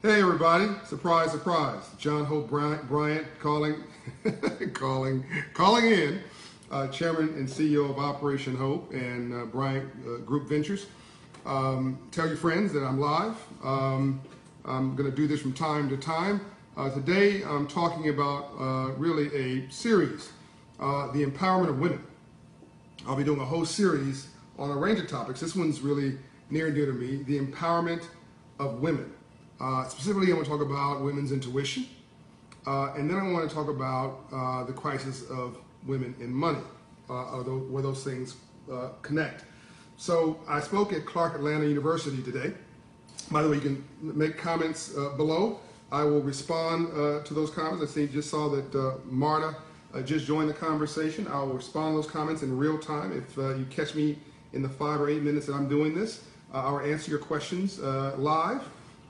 Hey everybody, surprise, surprise. John Hope Bryant calling, calling in, Chairman and CEO of Operation Hope and Bryant Group Ventures. Tell your friends that I'm live. I'm going to do this from time to time. Today I'm talking about really a series, the empowerment of women. I'll be doing a whole series on a range of topics. This one's really near and dear to me, the empowerment of women. Specifically, I want to talk about women's intuition, and then I want to talk about the crisis of women in money, where those things connect. So I spoke at Clark Atlanta University today. By the way, you can make comments below. I will respond to those comments. I just saw that Marta just joined the conversation. I will respond to those comments in real time. If you catch me in the 5 or 8 minutes that I'm doing this, I'll answer your questions live.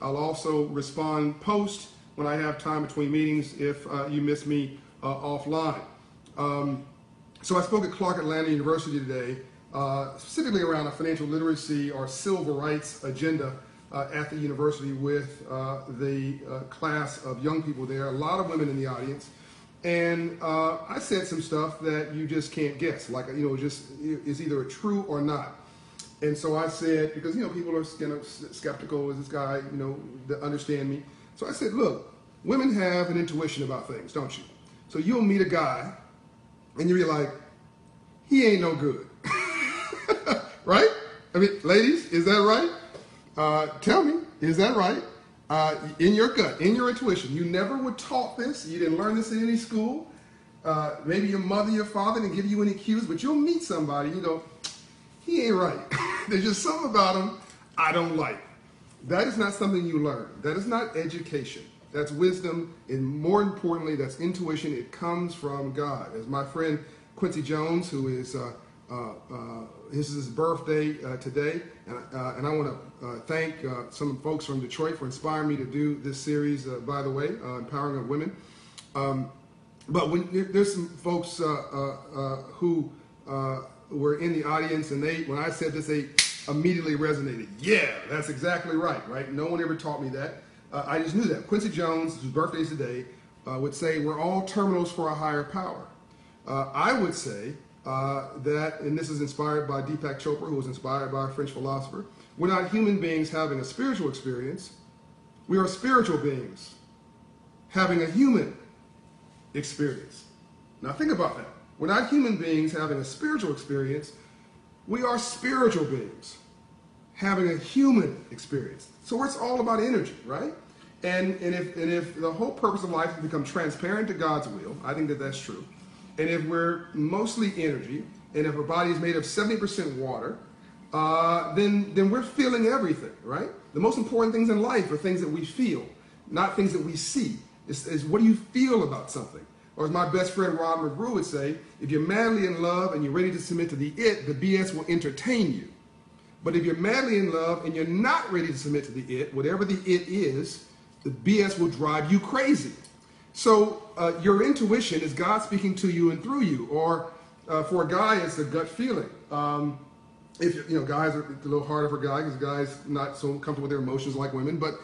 I'll also respond post when I have time between meetings if you miss me offline. So I spoke at Clark Atlanta University today, specifically around a financial literacy or civil rights agenda at the university with the class of young people there, a lot of women in the audience. And I said some stuff that you just can't guess, like, just is either true or not. And so I said, because, people are kind of skeptical, is this guy, that understand me? So I said, look, women have an intuition about things, don't you? So you'll meet a guy and you'll be like, he ain't no good. Right? I mean, ladies, is that right? Tell me, is that right? In your gut, in your intuition, you never were taught this. You didn't learn this in any school. Maybe your mother, your father didn't give you any cues, but you'll meet somebody, you go, he ain't right. There's just something about him I don't like. That is not something you learn. That is not education. That's wisdom, and more importantly, that's intuition. It comes from God. As my friend Quincy Jones, who is, this is his birthday today, and I want to thank some folks from Detroit for inspiring me to do this series, by the way, Empowering of Women. But there's some folks who were in the audience, and when I said this, they immediately resonated. Yeah, that's exactly right? No one ever taught me that. I just knew that. Quincy Jones, whose birthday is today, would say, we're all terminals for a higher power. I would say that, and this is inspired by Deepak Chopra, who was inspired by a French philosopher, we're not human beings having a spiritual experience. We are spiritual beings having a human experience. Now think about that. We're not human beings having a spiritual experience. We are spiritual beings having a human experience. So it's all about energy, right? And if the whole purpose of life is to become transparent to God's will, I think that that's true. And if we're mostly energy, and if our body is made of 70% water, then we're feeling everything, right? The most important things in life are things that we feel, not things that we see. It's what do you feel about something? Or as my best friend Rod McGrew would say, if you're madly in love and you're ready to submit to the BS will entertain you. But if you're madly in love and you're not ready to submit to the whatever the it is, the BS will drive you crazy. So your intuition is God speaking to you and through you. Or for a guy, it's a gut feeling. If guys are a little harder for guys, because guys not so comfortable with their emotions like women, but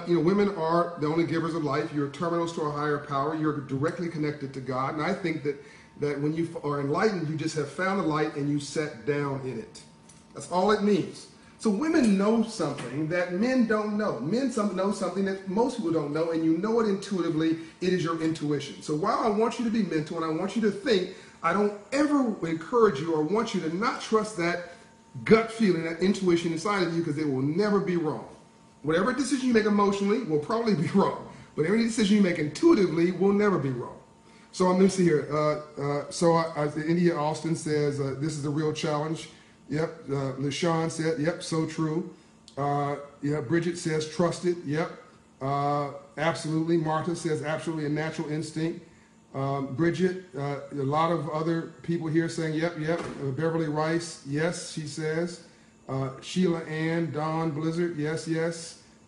women are the only givers of life. You're terminals to a higher power. You're directly connected to God, and I think that when you are enlightened, you just have found the light and you sat down in it. That's all it means. So women know something that men don't know. Men know something that most people don't know, and you know it intuitively. It is your intuition. So while I want you to be mental and I want you to think, I don't ever encourage you or want you to not trust that gut feeling, that intuition inside of you, because it will never be wrong. Whatever decision you make emotionally will probably be wrong, but every decision you make intuitively will never be wrong. So let me see here. India Austin says, this is a real challenge. Yep. LaShawn said, yep, so true. Bridget says, trust it. Yep. Absolutely. Martha says, absolutely a natural instinct. Bridget, a lot of other people here saying, yep. Beverly Rice, yes, she says. Sheila Ann, Dawn Blizzard, yes.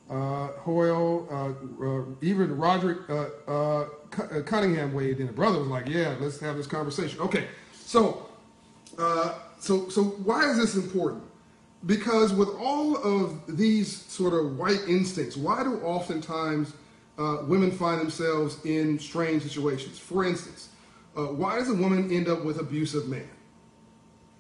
Hoyle, even Roderick Cunningham weighed in. The brother was like, yeah, let's have this conversation. Okay, so why is this important? Because with all of these sort of white instincts, why do oftentimes women find themselves in strange situations? For instance, why does a woman end up with an abusive man?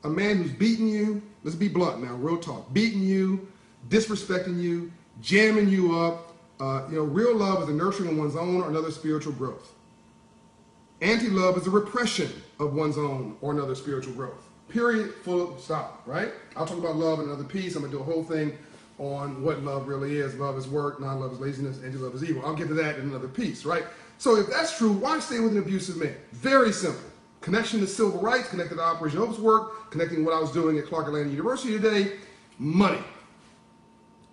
A man who's beating you, let's be blunt now, real talk, beating you, disrespecting you, jamming you up. Real love is the nurturing of one's own or another spiritual growth. Anti-love is a repression of one's own or another spiritual growth. Period, full stop, right? I'll talk about love in another piece. I'm going to do a whole thing on what love really is. Love is work, non-love is laziness, anti-love is evil. I'll get to that in another piece, right? So if that's true, why stay with an abusive man? Very simple. Connection to civil rights, connected to Operation Hope's work, connecting what I was doing at Clark Atlanta University today, money.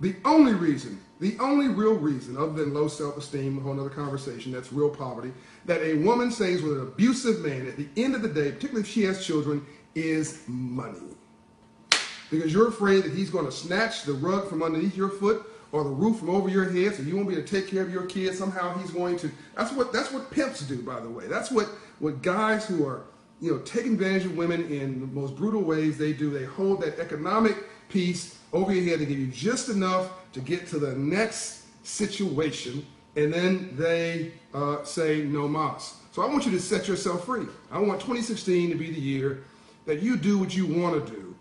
The only real reason, other than low self-esteem, a whole other conversation, that's real poverty, that a woman stays with an abusive man at the end of the day, particularly if she has children, is money. Because you're afraid that he's going to snatch the rug from underneath your foot or the roof from over your head, so you won't be able to take care of your kids. Somehow he's going to. That's what pimps do, by the way. That's what guys who are taking advantage of women in the most brutal ways they do. They hold that economic piece over your head to give you just enough to get to the next situation, and then they say no mas. So I want you to set yourself free. I want 2016 to be the year that you do what you want to do.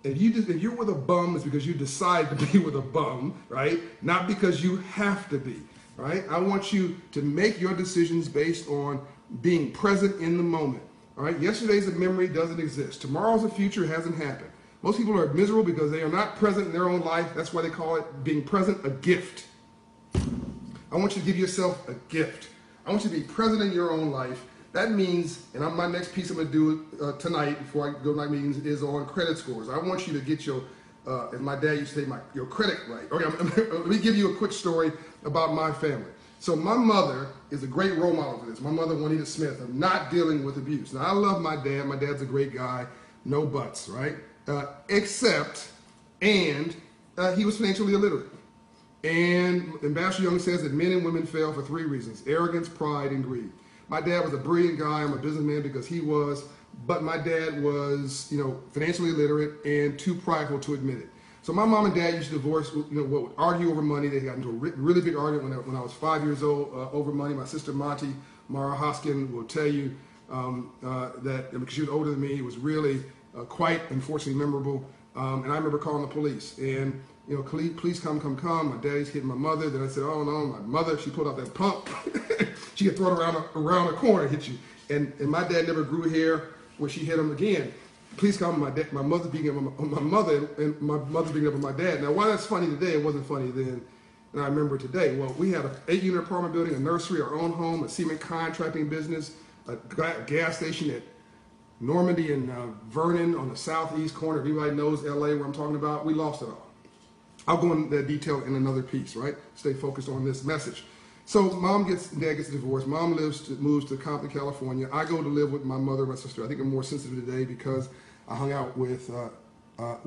If you're with a bum, it's because you decide to be with a bum, right? Not because you have to be, right? I want you to make your decisions based on being present in the moment, all right? Yesterday's a memory, doesn't exist. Tomorrow's a future, hasn't happened. Most people are miserable because they are not present in their own life. That's why they call it being present a gift. I want you to give yourself a gift. I want you to be present in your own life. That means, and my next piece I'm going to do tonight before I go to my meetings is on credit scores. I want you to get your, as my dad used to say, your credit right. Okay, let me give you a quick story about my family. So my mother is a great role model for this. My mother, Juanita Smith, of not dealing with abuse. Now, I love my dad. My dad's a great guy. No buts, right? Except he was financially illiterate. And Ambassador Young says that men and women fail for 3 reasons: arrogance, pride, and greed. My dad was a brilliant guy. I'm a businessman because he was, but my dad was, financially illiterate and too prideful to admit it. So my mom and dad used to divorce, would argue over money. They got into a really big argument when I was 5 years old over money. My sister Monty, Mara Hoskin, will tell you that because she was older than me, it was really quite unfortunately memorable. And I remember calling the police and, please come. My daddy's hitting my mother. Then I said, oh no, my mother, she pulled out that pump. She could throw it around the corner and hit you. And my dad never grew hair when she hit him again. Please come. My mother's beating up on my mother, and my mother's beating up on my dad. Now, why that's funny today, it wasn't funny then, and I remember today. Well, we had an 8-unit apartment building, a nursery, our own home, a cement contracting business, a gas station at Normandy and Vernon on the southeast corner. If anybody knows LA, where I'm talking about, we lost it all. I'll go into that detail in another piece, right? Stay focused on this message. So dad gets divorced. Mom moves to Compton, California. I go to live with my mother and my sister. I think I'm more sensitive today because I hung out with a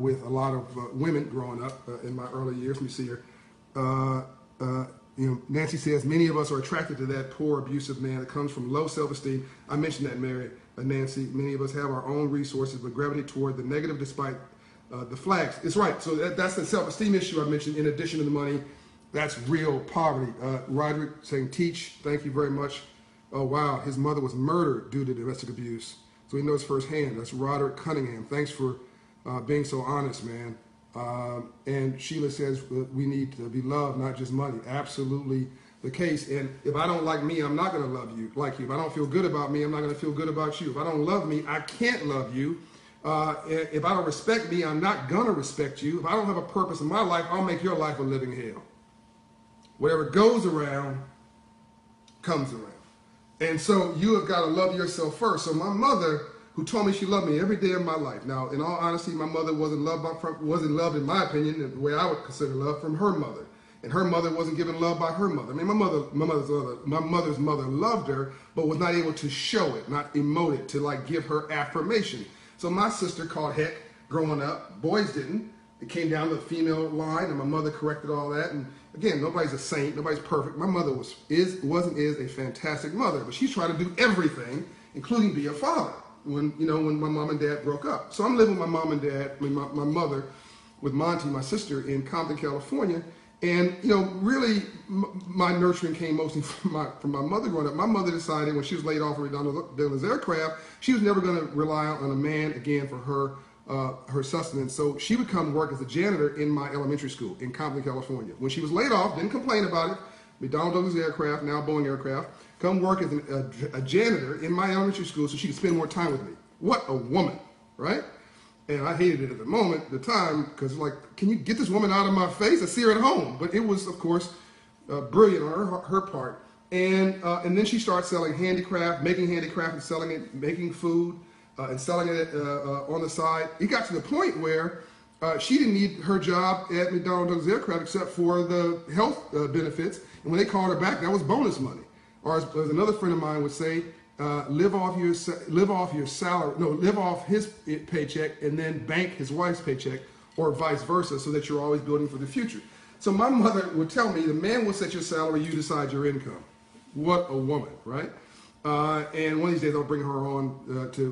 lot of women growing up in my early years. Let me see here. Nancy says many of us are attracted to that poor, abusive man that comes from low self-esteem. I mentioned that, Nancy. Many of us have our own resources, but gravitate toward the negative despite the flags. It's right. So that's the self-esteem issue I mentioned. In addition to the money. That's real poverty. Roderick saying, teach, thank you very much. Oh, wow, his mother was murdered due to domestic abuse. So he knows firsthand. That's Roderick Cunningham. Thanks for being so honest, man. And Sheila says we need to be loved, not just money. Absolutely the case. And if I don't like me, I'm not going to love you like you. If I don't feel good about me, I'm not going to feel good about you. If I don't love me, I can't love you. If I don't respect me, I'm not going to respect you. If I don't have a purpose in my life, I'll make your life a living hell. Whatever goes around, comes around. And so you have got to love yourself first. So my mother, who told me she loved me every day of my life. Now, in all honesty, my mother wasn't loved, in my opinion, the way I would consider love, from her mother. And her mother wasn't given love by her mother. I mean, my mother's mother loved her, but was not able to show it, not emote it, to give her affirmation. So my sister caught heck growing up. Boys didn't. It came down to the female line, and my mother corrected all that. And again, nobody's a saint, nobody's perfect. My mother is a fantastic mother, but she's trying to do everything, including be a father. When my mom and dad broke up, so I'm living with my mom and dad, my mother, with Monty, my sister, in Compton, California. And, you know, really, my nurturing came mostly from my mother growing up. My mother decided when she was laid off from McDonnell's Aircraft, she was never going to rely on a man again for her sustenance. So she would come work as a janitor in my elementary school in Compton, California. When she was laid off, didn't complain about it, McDonnell's Aircraft, now Boeing Aircraft, come work as a janitor in my elementary school so she could spend more time with me. What a woman, right? And I hated it at the moment, the time, because like, can you get this woman out of my face? I see her at home. But it was, of course, brilliant on her part. And then she started selling handicraft, making handicraft and selling it, making food and selling it on the side. It got to the point where she didn't need her job at McDonnell's Aircraft except for the health benefits. And when they called her back, that was bonus money. Or as another friend of mine would say, live off his paycheck and then bank his wife's paycheck, or vice versa, so that you're always building for the future. So my mother would tell me, the man will set your salary, you decide your income. What a woman, right? And one of these days I'll bring her on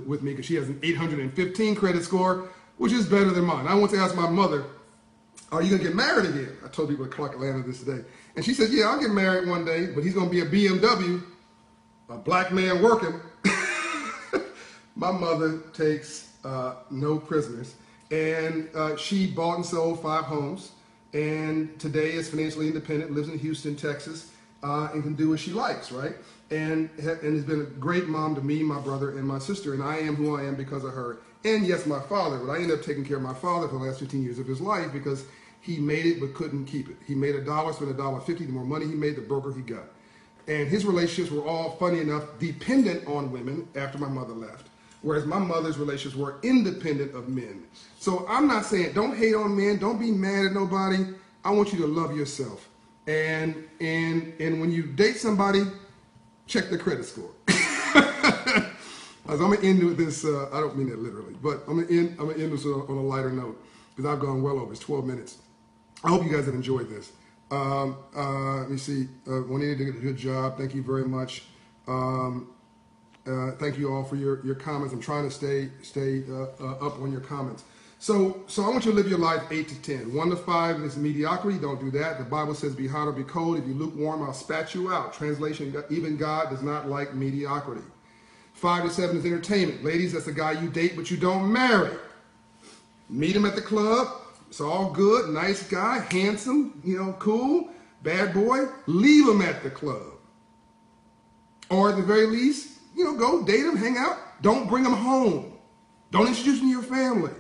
with me because she has an 815 credit score, which is better than mine. I want to ask my mother, are you going to get married again? I told people at Clark Atlanta this today. And she said, yeah, I'll get married one day, but he's going to be a BMW. A black man working. My mother takes no prisoners, and she bought and sold 5 homes, and today is financially independent, lives in Houston, Texas, and can do what she likes, right? And has been a great mom to me, my brother, and my sister, and I am who I am because of her. And yes, my father, but I ended up taking care of my father for the last 15 years of his life because he made it but couldn't keep it. He made $1, spent $1.50. The more money he made, the broker he got. And his relationships were all, funny enough, dependent on women after my mother left. Whereas my mother's relationships were independent of men. So I'm not saying don't hate on men, don't be mad at nobody. I want you to love yourself. And when you date somebody, check their credit score. I'm going to end with this, I don't mean that literally, but I'm going to end this on a lighter note because I've gone well over, it's 12 minutes. I hope you guys have enjoyed this. Let me see. Juanita did a good job. Thank you very much. Thank you all for your comments. I'm trying to stay up on your comments. So I want you to live your life 8 to 10. 1 to 5 is mediocrity. Don't do that. The Bible says, "Be hot or be cold. If you lukewarm, I'll spat you out." Translation: even God does not like mediocrity. 5 to 7 is entertainment. Ladies, that's a guy you date but you don't marry. Meet him at the club. It's all good, nice guy, handsome, you know, cool, bad boy. Leave him at the club. Or at the very least, you know, go date him, hang out. Don't bring him home. Don't introduce him to your family.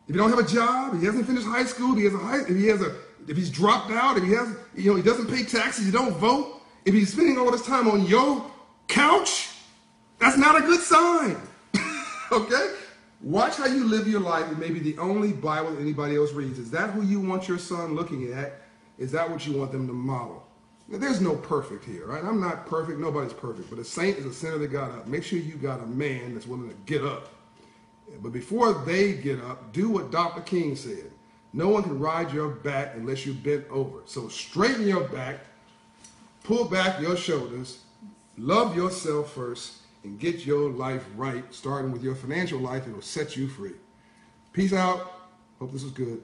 If you don't have a job, if he hasn't finished high school, if he's dropped out, if he doesn't pay taxes, you don't vote, if he's spending all this time on your couch, that's not a good sign. Okay? Watch how you live your life. It may be the only Bible that anybody else reads. Is that who you want your son looking at? Is that what you want them to model? Now, there's no perfect here, right? I'm not perfect. Nobody's perfect. But a saint is a sinner that got up. Make sure you got a man that's willing to get up. But before they get up, do what Dr. King said. No one can ride your back unless you bent over. So straighten your back, pull back your shoulders, love yourself first, and get your life right, starting with your financial life. It will set you free. Peace out. Hope this was good.